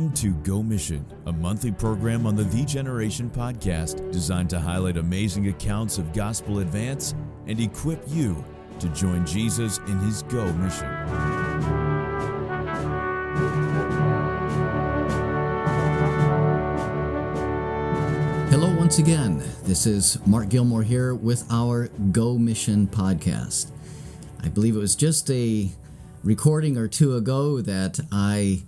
Welcome to GoMission, a monthly program on the Generation podcast designed to highlight amazing accounts of gospel advance and equip you to join Jesus in his Go mission. Hello once again. This is Mark Gillmore here with our GoMission podcast. I believe it was just a recording or two ago that I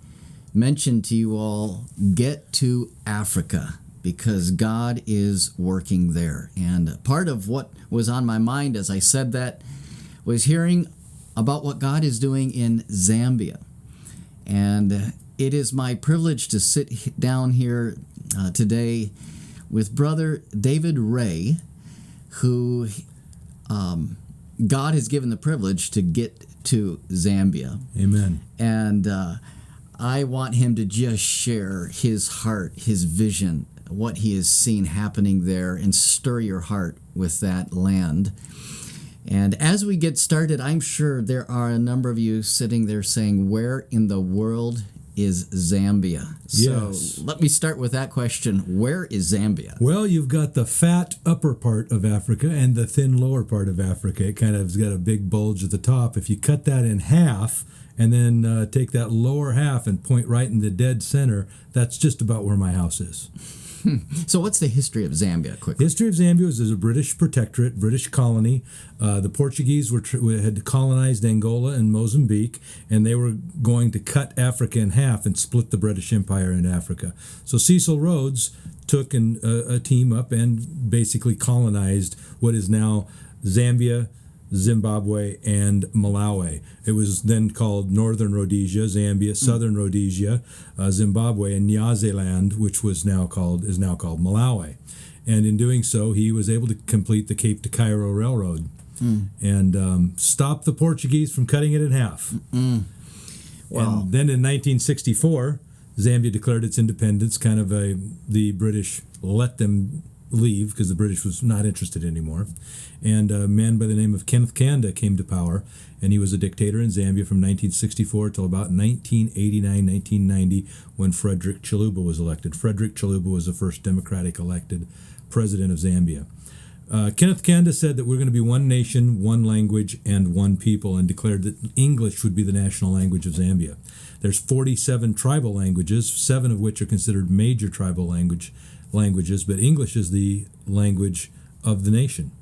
mentioned to you all, get to Africa because God is working there. And part of what was on my mind as I said that was hearing about what God is doing in Zambia. And it is my privilege to sit down here today with Brother David Ray, who God has given the privilege to get to Zambia. Amen. And I want him to just share his heart, his vision, what he has seen happening there, and stir your heart with that land. And as we get started, I'm sure there are a number of you sitting there saying, where in the world is Zambia? Yes. So let me start with that question. Where is Zambia? Well, you've got the fat upper part of Africa and the thin lower part of Africa. It kind of has got a big bulge at the top. If you cut that in half and then take that lower half and point right in the dead center, that's just about where my house is. So what's the history of Zambia, quickly? History of Zambia was as a British protectorate, British colony. The Portuguese had colonized Angola and Mozambique, and they were going to cut Africa in half and split the British Empire in Africa. So Cecil Rhodes took a team up and basically colonized what is now Zambia, Zimbabwe, and Malawi. It was then called Northern Rhodesia, Zambia, Southern Rhodesia, Zimbabwe, and Nyasaland, which is now called Malawi. And in doing so, he was able to complete the Cape to Cairo Railroad and stop the Portuguese from cutting it in half. Wow. And then in 1964, Zambia declared its independence. The British let them leave because the British was not interested anymore. And a man by the name of Kenneth Kaunda came to power, and he was a dictator in Zambia from 1964 till about 1989, 1990, when Frederick Chiluba was elected. Frederick Chiluba was the first democratic elected president of Zambia. Kenneth Kaunda said that we're going to be one nation, one language, and one people, and declared that English would be the national language of Zambia. There's 47 tribal languages, 7 of which are considered major tribal languages, but English is the language of the nation.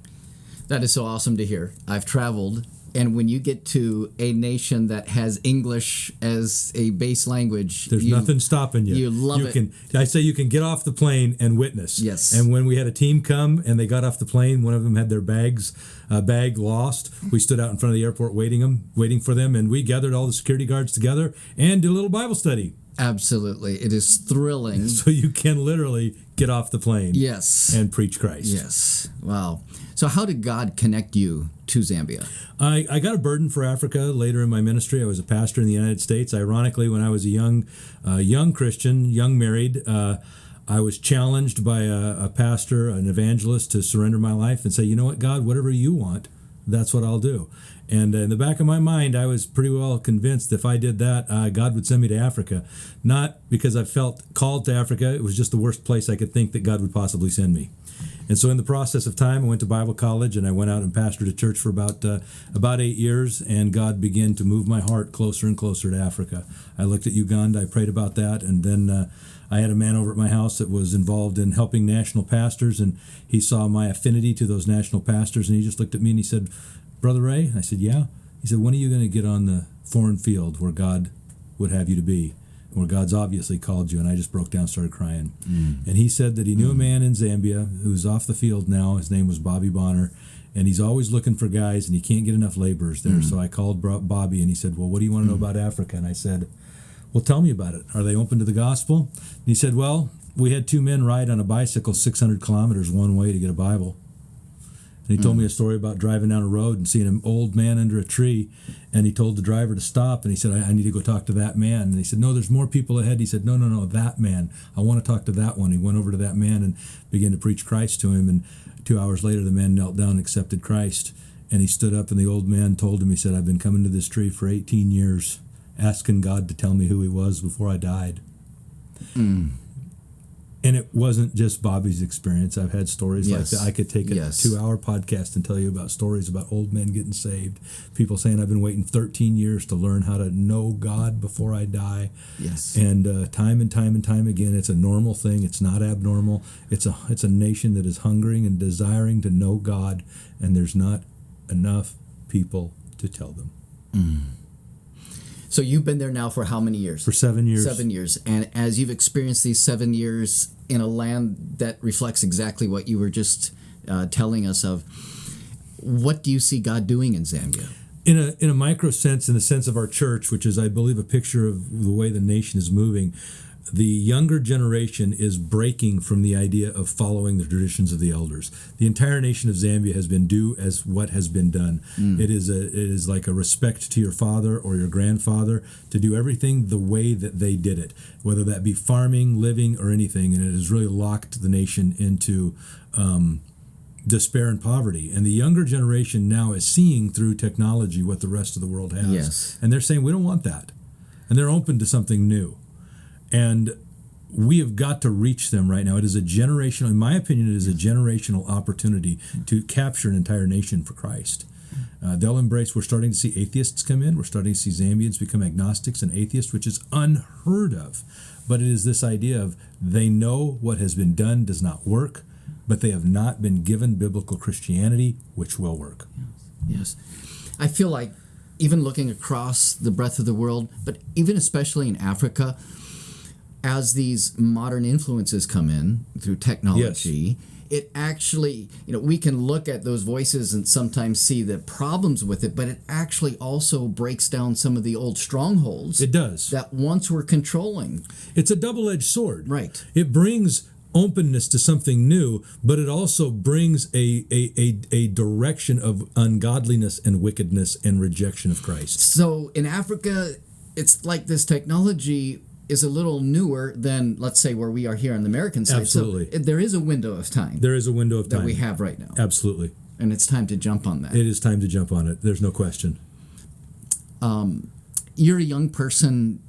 That is so awesome to hear. I've traveled, and when you get to a nation that has English as a base language, there's nothing stopping you. You love it. I say you can get off the plane and witness. Yes. And when we had a team come and they got off the plane, one of them had their bag lost. We stood out in front of the airport waiting for them, and we gathered all the security guards together and did a little Bible study. Absolutely. It is thrilling. So you can literally get off the plane. Yes. And preach Christ. Yes. Wow. So how did God connect you to Zambia? I got a burden for Africa later in my ministry. I was a pastor in the United States. Ironically, when I was a young Christian, young married, I was challenged by a pastor, an evangelist, to surrender my life and say, you know what, God, whatever you want, that's what I'll do. And in the back of my mind, I was pretty well convinced if I did that, God would send me to Africa. Not because I felt called to Africa. It was just the worst place I could think that God would possibly send me. And so in the process of time, I went to Bible college, and I went out and pastored a church for about 8 years, and God began to move my heart closer and closer to Africa. I looked at Uganda, I prayed about that, and then I had a man over at my house that was involved in helping national pastors, and he saw my affinity to those national pastors, and he just looked at me and he said, Brother Ray? I said, yeah. He said, when are you going to get on the foreign field where God would have you to be, where God's obviously called you? And I just broke down and started crying. And he said that he knew a man in Zambia who's off the field now. His name was Bobby Bonner, and he's always looking for guys, and he can't get enough laborers there. So I called Bobby, and he said, well, what do you want to know about Africa? And I said, well, tell me about it. Are they open to the gospel? And he said, well, we had 2 men ride on a bicycle 600 kilometers one way to get a Bible. And he told me a story about driving down a road and seeing an old man under a tree, and he told the driver to stop, and he said, I need to go talk to that man. And he said, no, there's more people ahead. He said, no, that man. I want to talk to that one. He went over to that man and began to preach Christ to him, and 2 hours later the man knelt down and accepted Christ. And he stood up, and the old man told him, he said, I've been coming to this tree for 18 years, asking God to tell me who he was before I died. And it wasn't just Bobby's experience. I've had stories like Yes. that. I could take a Yes. 2-hour podcast and tell you about stories about old men getting saved. People saying, I've been waiting 13 years to learn how to know God before I die. Yes. And time and time and time again, it's a normal thing. It's not abnormal. It's a nation that is hungering and desiring to know God, and there's not enough people to tell them. So you've been there now for how many years? For 7 years. 7 years. And as you've experienced these 7 years in a land that reflects exactly what you were just telling us of, what do you see God doing in Zambia? In a micro sense, in the sense of our church, which is, I believe, a picture of the way the nation is moving, the younger generation is breaking from the idea of following the traditions of the elders. The entire nation of Zambia has been do as what has been done. It is like a respect to your father or your grandfather to do everything the way that they did it, whether that be farming, living, or anything. And it has really locked the nation into despair and poverty. And the younger generation now is seeing through technology what the rest of the world has. Yes. And they're saying, we don't want that. And they're open to something new. And we have got to reach them right now. It is a generational, in my opinion, it is a generational opportunity to capture an entire nation for Christ. They'll embrace, we're starting to see atheists come in. We're starting to see Zambians become agnostics and atheists, which is unheard of. But it is this idea of they know what has been done does not work, but they have not been given biblical Christianity, which will work. Yes. I feel like even looking across the breadth of the world, but even especially in Africa, as these modern influences come in through technology, it actually, we can look at those voices and sometimes see the problems with it, but it actually also breaks down some of the old strongholds. It does. That once were controlling. It's a double-edged sword. Right. It brings openness to something new, but it also brings a direction of ungodliness and wickedness and rejection of Christ. So in Africa, it's like this technology is a little newer than, let's say, where we are here on the American side. Absolutely. So there is a window of time. There is a window of time that we have right now. Absolutely. And it's time to jump on that. It is time to jump on it. There's no question. You're a young person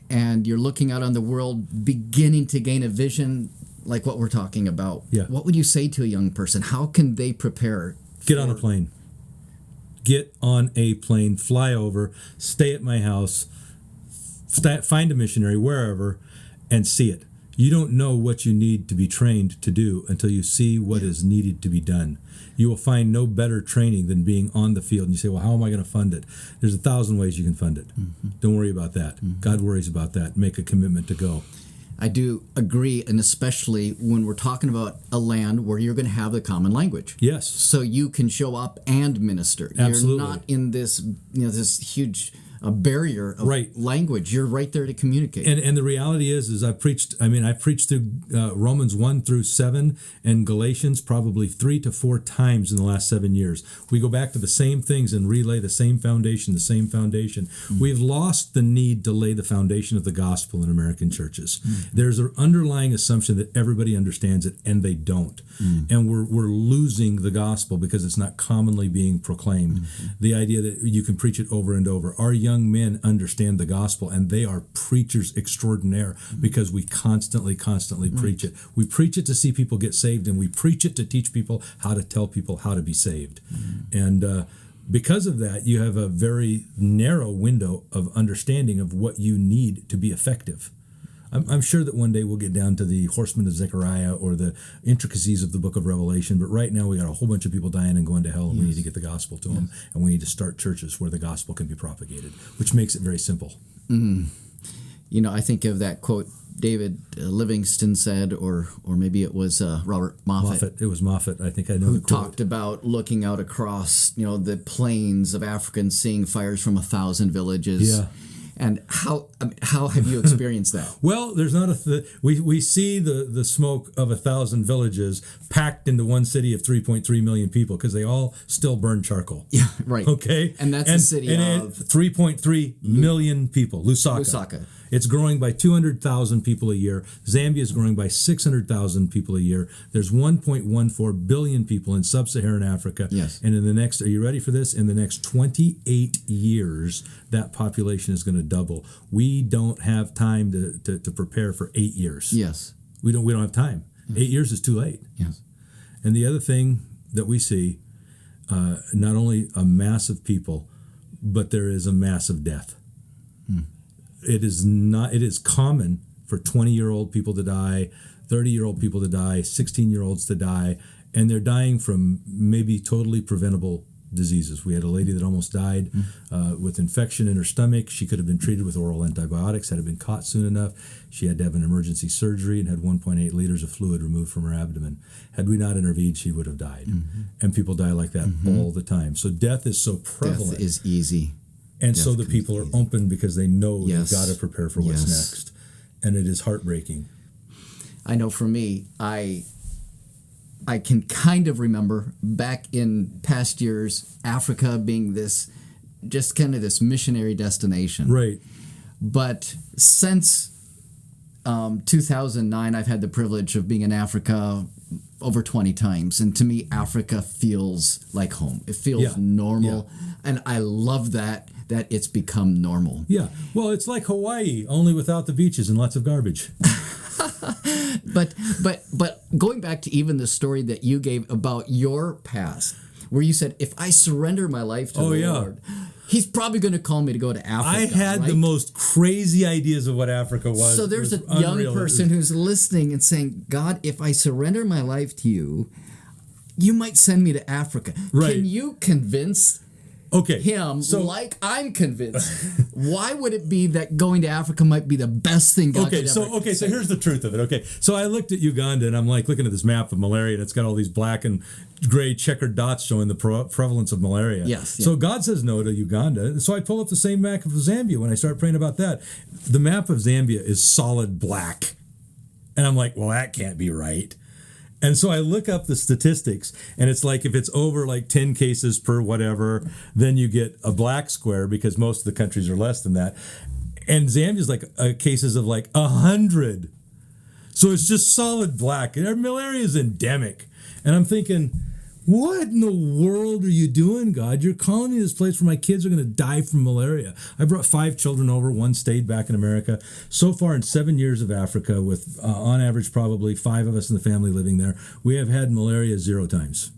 and you're looking out on the world, beginning to gain a vision like what we're talking about. Yeah. What would you say to a young person? How can they prepare? Get on a plane. Get on a plane, fly over, stay at my house, find a missionary wherever, and see it. You don't know what you need to be trained to do until you see what is needed to be done. You will find no better training than being on the field. And you say, well, how am I going to fund it? There's 1,000 ways you can fund it. Don't worry about that. God worries about that. Make a commitment to go. I do agree, and especially when we're talking about a land where you're going to have the common language. Yes. So you can show up and minister. Absolutely. You're not in this, this huge barrier of Right. language. You're right there to communicate. And the reality is I preached through Romans 1 through 7 and Galatians probably 3 to 4 times in the last 7 years. We go back to the same things and relay the same foundation. We've lost the need to lay the foundation of the gospel in American churches. There's an underlying assumption that everybody understands it, and they don't. And we're losing the gospel because it's not commonly being proclaimed. The idea that you can preach it over and over. Our young men understand the gospel, and they are preachers extraordinaire because we constantly preach it. We preach it to see people get saved, and we preach it to teach people how to tell people how to be saved. And because of that, you have a very narrow window of understanding of what you need to be effective. I'm sure that one day we'll get down to the horsemen of Zechariah or the intricacies of the book of Revelation, but right now we got a whole bunch of people dying and going to hell, and we need to get the gospel to them, and we need to start churches where the gospel can be propagated, which makes it very simple. I think of that quote David Livingston said, or maybe it was Robert Moffat. It was Moffat. I think I know who the quote. talked about looking out across, the plains of Africa and seeing fires from 1,000 villages. Yeah. And how have you experienced that? Well, there's not we see the smoke of 1,000 villages packed into one city of 3.3 million people because they all still burn charcoal. Yeah, right. Okay, and that's the city of 3.3 million people. Lusaka. It's growing by 200,000 people a year. Zambia is growing by 600,000 people a year. There's 1.14 billion people in sub-Saharan Africa. Yes. And in the next, are you ready for this? In the next 28 years, that population is going to double. We don't have time to prepare for 8 years. Yes. We don't have time. 8 years is too late. Yes. And the other thing that we see, not only a mass of people, but there is a mass of death. It is common for 20-year-old people to die, 30-year-old people to die, 16-year-olds to die, and they're dying from maybe totally preventable diseases. We had a lady that almost died with infection in her stomach. She could have been treated with oral antibiotics had it been caught soon enough. She had to have an emergency surgery and had 1.8 liters of fluid removed from her abdomen. Had we not intervened, she would have died. And people die like that all the time. So death is so prevalent. Death is easy. And so the people are open because they know they've got to prepare for what's next. And it is heartbreaking. I know for me, I can kind of remember back in past years, Africa being this missionary destination. Right. But since 2009, I've had the privilege of being in Africa over 20 times. And to me, Africa feels like home. It feels normal. Yeah. And I love that it's become normal. Yeah. Well, it's like Hawaii, only without the beaches and lots of garbage. But going back to even the story that you gave about your past, where you said, if I surrender my life to the Lord, He's probably going to call me to go to Africa. I had the most crazy ideas of what Africa was. So there's a young person who's listening and saying, God, if I surrender my life to you, you might send me to Africa. Right. Can you convince him like I'm convinced? Why would it be that going to Africa might be the best thing God could ever say? So here's the truth of it. Okay, so I looked at Uganda and I'm like looking at this map of malaria and it's got all these black and gray checkered dots showing the prevalence of malaria. Yes. So God says no to Uganda. So I pull up the same map of Zambia when I start praying about that. The map of Zambia is solid black. And I'm like, well, that can't be right. And so I look up the statistics, and it's like if it's over like 10 cases per whatever, then you get a black square because most of the countries are less than that. And Zambia's like cases of like 100. So it's just solid black. And malaria is endemic. And I'm thinking, what in the world are you doing, God? You're calling me to this place where my kids are going to die from malaria. I brought 5 children over. 1 stayed back in America. So far in 7 years of Africa, with on average probably 5 of us in the family living there, we have had malaria 0 times.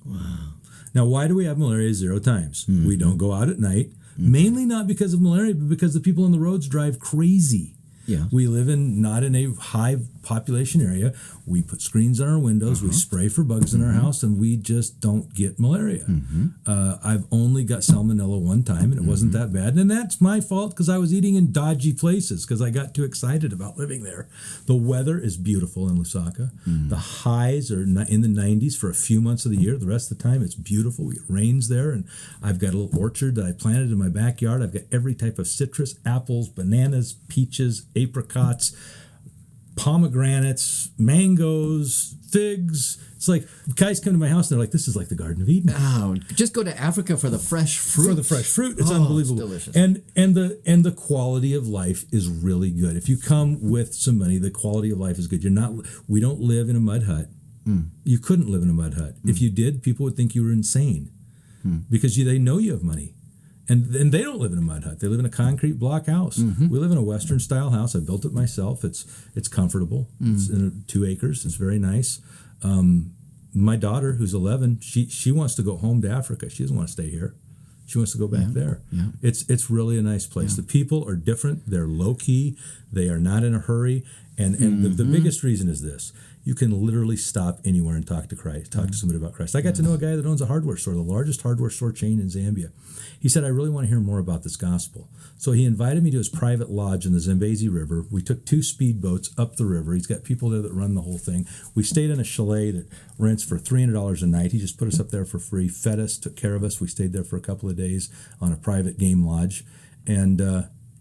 Wow. Now, why do we have malaria 0 times? Mm-hmm. We don't go out at night, mainly not because of malaria, but because the people on the roads drive crazy. Yeah. We live not in a high population area. We put screens on our windows. We spray for bugs in our house, and we just don't get malaria. I've only got salmonella 1 time, and it wasn't that bad. And that's my fault because I was eating in dodgy places because I got too excited about living there. The weather is beautiful in Lusaka. The highs are in the 90s for a few months of the year. The rest of the time, it's beautiful. It rains there, and I've got a little orchard that I planted in my backyard. I've got every type of citrus, apples, bananas, peaches, apricots, pomegranates, mangoes, figs. It's like guys come to my house and they're like, "This is like the Garden of Eden." Oh, just go to Africa for the fresh fruit. For the fresh fruit, it's unbelievable. It's delicious. And the quality of life is really good. If you come with some money, the quality of life is good. We don't live in a mud hut. You couldn't live in a mud hut. If you did, people would think you were insane because they know you have money. And they don't live in a mud hut. They live in a concrete block house. We live in a Western style house. I built it myself. It's comfortable. It's in 2 acres. It's very nice. My daughter, who's 11, she wants to go home to Africa. She doesn't want to stay here. She wants to go back there. Yeah. It's really a nice place. The people are different. They're low key. They are not in a hurry. And the biggest reason is this. You can literally stop anywhere and talk to Christ, talk to somebody about Christ. I got to know a guy that owns a hardware store, the largest hardware store chain in Zambia. He said, I really want to hear more about this gospel. So he invited me to his private lodge in the Zambezi River. We took 2 speedboats up the river. He's got people there that run the whole thing. We stayed in a chalet that rents for $300 a night. He just put us up there for free, fed us, took care of us. We stayed there for a couple of days on a private game lodge. And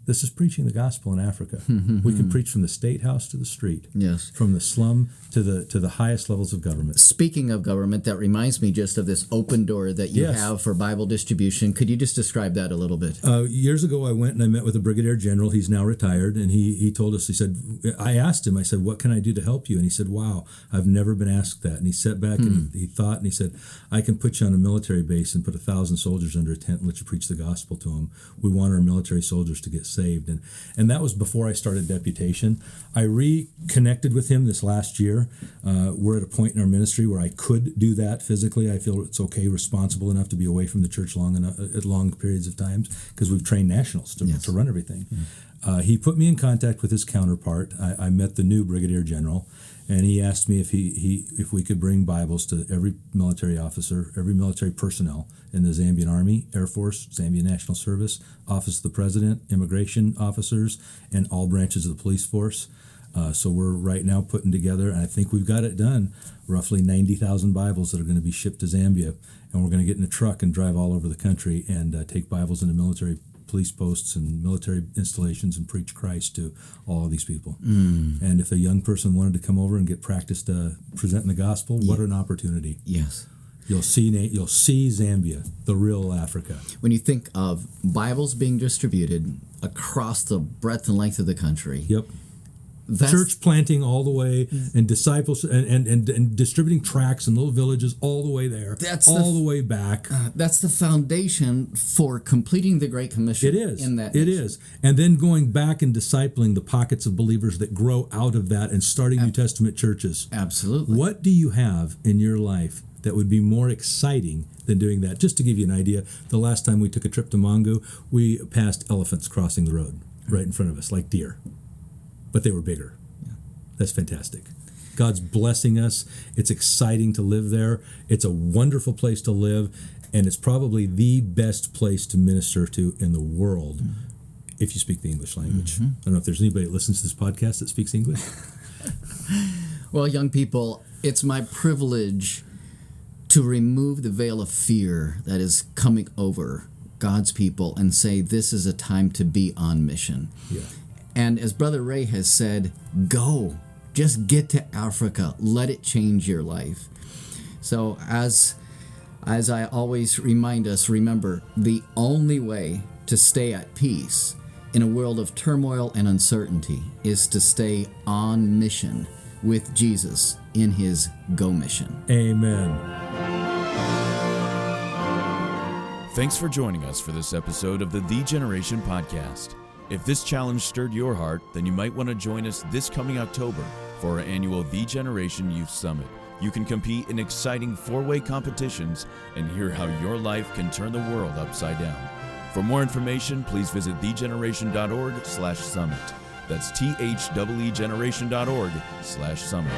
This is preaching the gospel in Africa. We can preach from the state house to the street. Yes. From the slum to the highest levels of government. Speaking of government, that reminds me just of this open door that you have for Bible distribution. Could you just describe that a little bit? Years ago, I went and I met with a brigadier general. He's now retired, and he told us, he said, I asked him, I said, what can I do to help you? And he said, wow, I've never been asked that. And he sat back and he thought, and he said, I can put you on a military base and put 1,000 soldiers under a tent and let you preach the gospel to them. We want our military soldiers to get saved. And that was before I started deputation. I reconnected with him this last year. We're at a point in our ministry where I could do that physically. I feel it's okay, responsible enough to be away from the church at long periods of times, because we've trained nationals to run everything. He put me in contact with his counterpart. I met the new brigadier general, and he asked me if we could bring Bibles to every military officer, every military personnel in the Zambian Army, Air Force, Zambian National Service, Office of the President, immigration officers, and all branches of the police force. So we're right now putting together, and I think we've got it done, roughly 90,000 Bibles that are going to be shipped to Zambia. And we're going to get in a truck and drive all over the country and take Bibles into military police posts and military installations and preach Christ to all of these people. And if a young person wanted to come over and get practiced presenting the gospel, what an opportunity. Yes. You'll see Zambia, the real Africa. When you think of Bibles being distributed across the breadth and length of the country. Yep. Church planting all the way, and disciples and distributing tracts in little villages all the way there, the way back. That's the foundation for completing the Great Commission. It is. In that it nation. is. And then going back and discipling the pockets of believers that grow out of that and starting New Testament churches. Absolutely. What do you have in your life that would be more exciting than doing that? Just to give you an idea, the last time we took a trip to Mongu, we passed elephants crossing the road right in front of us, like deer. But they were bigger. That's fantastic. God's blessing us. It's exciting to live there. It's a wonderful place to live, and it's probably the best place to minister to in the world if you speak the English language. I don't know if there's anybody that listens to this podcast that speaks English. Well, young people, it's my privilege to remove the veil of fear that is coming over God's people and say this is a time to be on mission. Yeah. And as Brother Ray has said, go. Just get to Africa. Let it change your life. So as I always remind us, remember, the only way to stay at peace in a world of turmoil and uncertainty is to stay on mission with Jesus in his GoMission. Amen. Thanks for joining us for this episode of the Generation Podcast. If this challenge stirred your heart, then you might want to join us this coming October for our annual The Generation Youth Summit. You can compete in exciting 4-way competitions and hear how your life can turn the world upside down. For more information, please visit thegeneration.org/summit. That's THEEgeneration.org/summit.